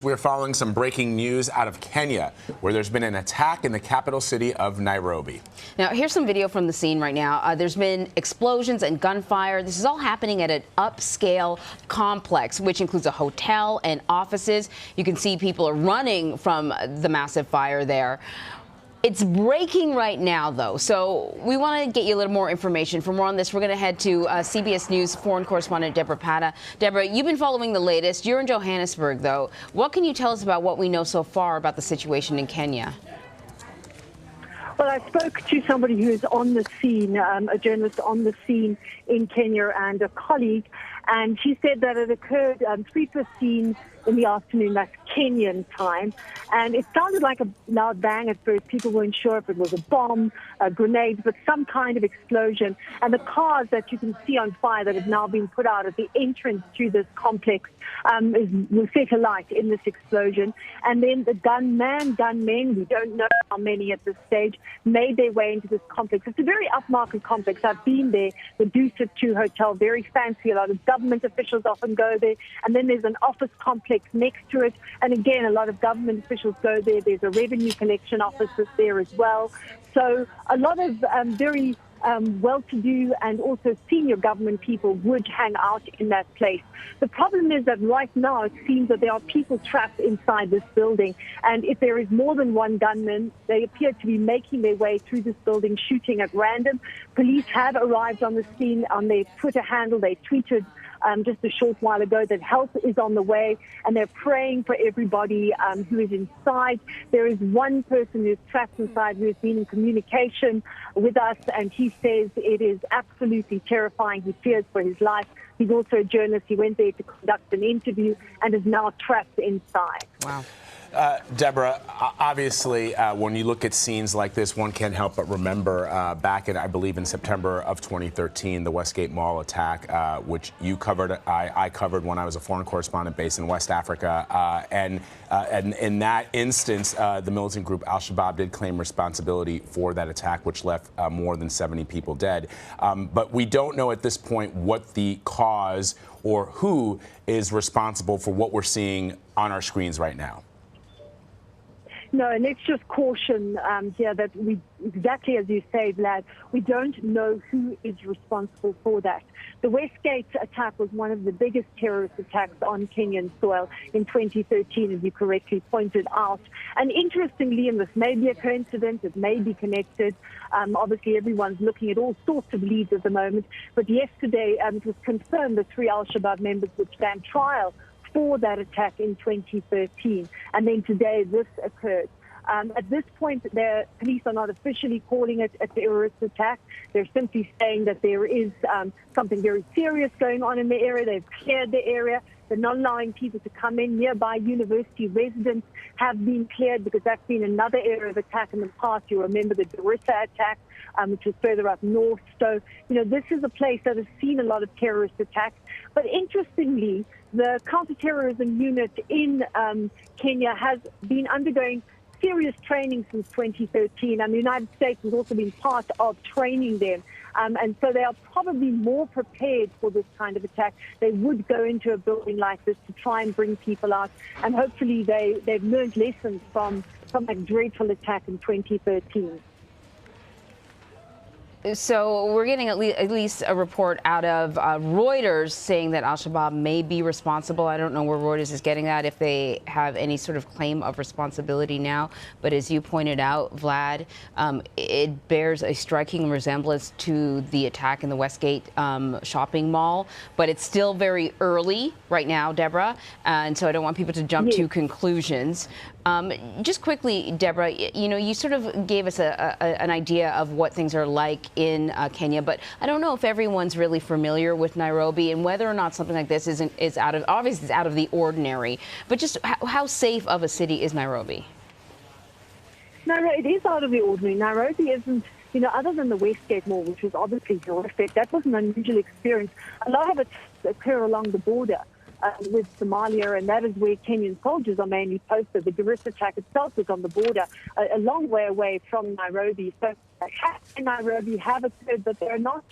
We're following some breaking news out of Kenya, where there's been an attack in the capital city of Nairobi. Now, here's some video from the scene right now. There's been explosions and gunfire. This is all happening at an upscale complex, which includes a hotel and offices. You can see people are running from the massive fire there. It's breaking right now, though, so we want to get you a little more information. For more on this, we're going to head to CBS News foreign correspondent Debora Patta. Deborah, you've been following the latest. You're in Johannesburg, though. What can you tell us about what we know so far about the situation in Kenya? Well, I spoke to somebody who's on the scene, a journalist on the scene in Kenya, and a colleague, and she said that it occurred 3:15 in the afternoon, that's Kenyan time, and it sounded like a loud bang at first. People weren't sure if it was a bomb, a grenade, but some kind of explosion. And the cars that you can see on fire that have now been put out at the entrance to this complex were set alight in this explosion. And then the gunmen, we don't know how many at this stage, made their way into this complex. It's a very upmarket complex. I've been there, the Dusit 2 Hotel, very fancy. A lot of government officials often go there. And then there's an office complex next to it. And again, a lot of government officials go there. There's a revenue collection office there as well. So a lot of very well-to-do and also senior government people would hang out in that place. The problem is that right now it seems that there are people trapped inside this building, and if there is more than one gunman, they appear to be making their way through this building, shooting at random. Police have arrived on the scene on their Twitter handle. They tweeted just a short while ago that help is on the way, and they're praying for everybody who is inside. There is one person who's trapped inside who has been in communication with us, and he says it is absolutely terrifying. He fears for his life. He's also a journalist. He went there to conduct an interview and is now trapped inside. Wow. Deborah, obviously, when you look at scenes like this, one can't help but remember back in, I believe, in September of 2013, the Westgate Mall attack, which you covered, I covered when I was a foreign correspondent based in West Africa. And in that instance, the militant group Al-Shabaab did claim responsibility for that attack, which left more than 70 people dead. But we don't know at this point what the cause or who is responsible for what we're seeing on our screens right now. No, and let's just caution here that we, exactly as you say, Vlad, we don't know who is responsible for that. The Westgate attack was one of the biggest terrorist attacks on Kenyan soil in 2013, as you correctly pointed out. And interestingly, and this may be a coincidence, it may be connected, obviously everyone's looking at all sorts of leads at the moment, but yesterday it was confirmed that 3 Al-Shabaab members would stand trial for that attack in 2013. And then today this occurred. At this point, the police are not officially calling it a terrorist attack. They're simply saying that there is something very serious going on in the area. They've cleared the area. They're not allowing people to come in. Nearby university residents have been cleared because that's been another area of attack in the past. You remember the Debora attack, which was further up north. So, you know, this is a place that has seen a lot of terrorist attacks. But interestingly, the counterterrorism unit in Kenya has been undergoing serious training since 2013, and the United States has also been part of training them. And so they are probably more prepared for this kind of attack. They would go into a building like this to try and bring people out, and hopefully they've learned lessons from that dreadful attack in 2013. So we're getting at least a report out of Reuters saying that Al-Shabaab may be responsible. I don't know where Reuters is getting that, if they have any sort of claim of responsibility now. But as you pointed out, Vlad, it bears a striking resemblance to the attack in the Westgate shopping mall. But it's still very early right now, Deborah, and so I don't want people to jump to conclusions. Just quickly, Deborah, you know, you sort of gave us an idea of what things are like in Kenya, but I don't know if everyone's really familiar with Nairobi and whether or not something like this is obviously it's out of the ordinary. But just how safe of a city is Nairobi? It is out of the ordinary. Nairobi isn't, you know, other than the Westgate Mall, which was obviously horrific. That was an unusual experience. A lot of it occur along the border with Somalia, and that is where Kenyan soldiers are mainly posted. The Debora attack itself is on the border, a long way away from Nairobi. So attacks in Nairobi have occurred, but they're not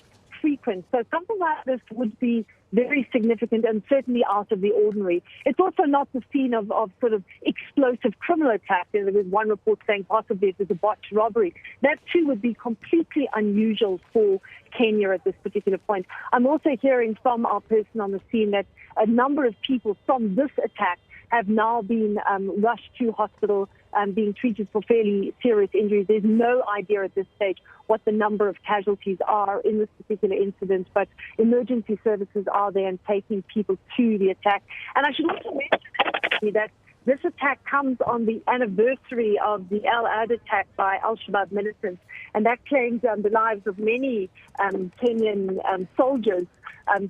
frequent. So something like this would be very significant and certainly out of the ordinary. It's also not the scene of sort of explosive criminal attack. There was one report saying possibly it was a botched robbery. That too would be completely unusual for Kenya at this particular point. I'm also hearing from our person on the scene that a number of people from this attack have now been rushed to hospital, being treated for fairly serious injuries. There's no idea at this stage what the number of casualties are in this particular incident, but emergency services are there and taking people to the attack. And I should also mention that this attack comes on the anniversary of the Al Ad attack by Al-Shabaab militants, and that claimed the lives of many Kenyan soldiers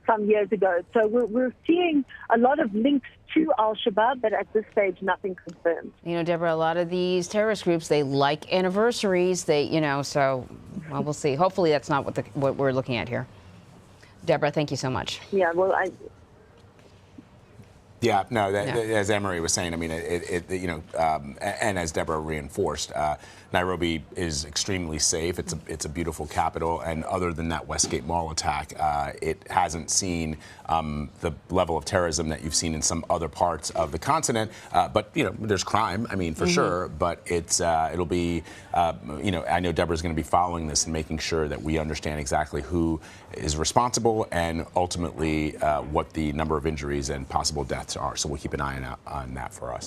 some years ago. So we're seeing a lot of links to Al-Shabaab, but at this stage, nothing confirmed. You know, Deborah, a lot of these terrorist groups, they like anniversaries. So well, we'll see. Hopefully that's not what we're looking at here. Deborah, thank you so much. Yeah, well, Yeah, no, as Anne-Marie was saying, I mean, and as Deborah reinforced, Nairobi is extremely safe. It's a beautiful capital, and other than that Westgate Mall attack, it hasn't seen the level of terrorism that you've seen in some other parts of the continent. But there's crime, I mean, for sure. But it'll be, I know Deborah's going to be following this and making sure that we understand exactly who is responsible and ultimately what the number of injuries and possible deaths are. So we'll keep an eye on that for us.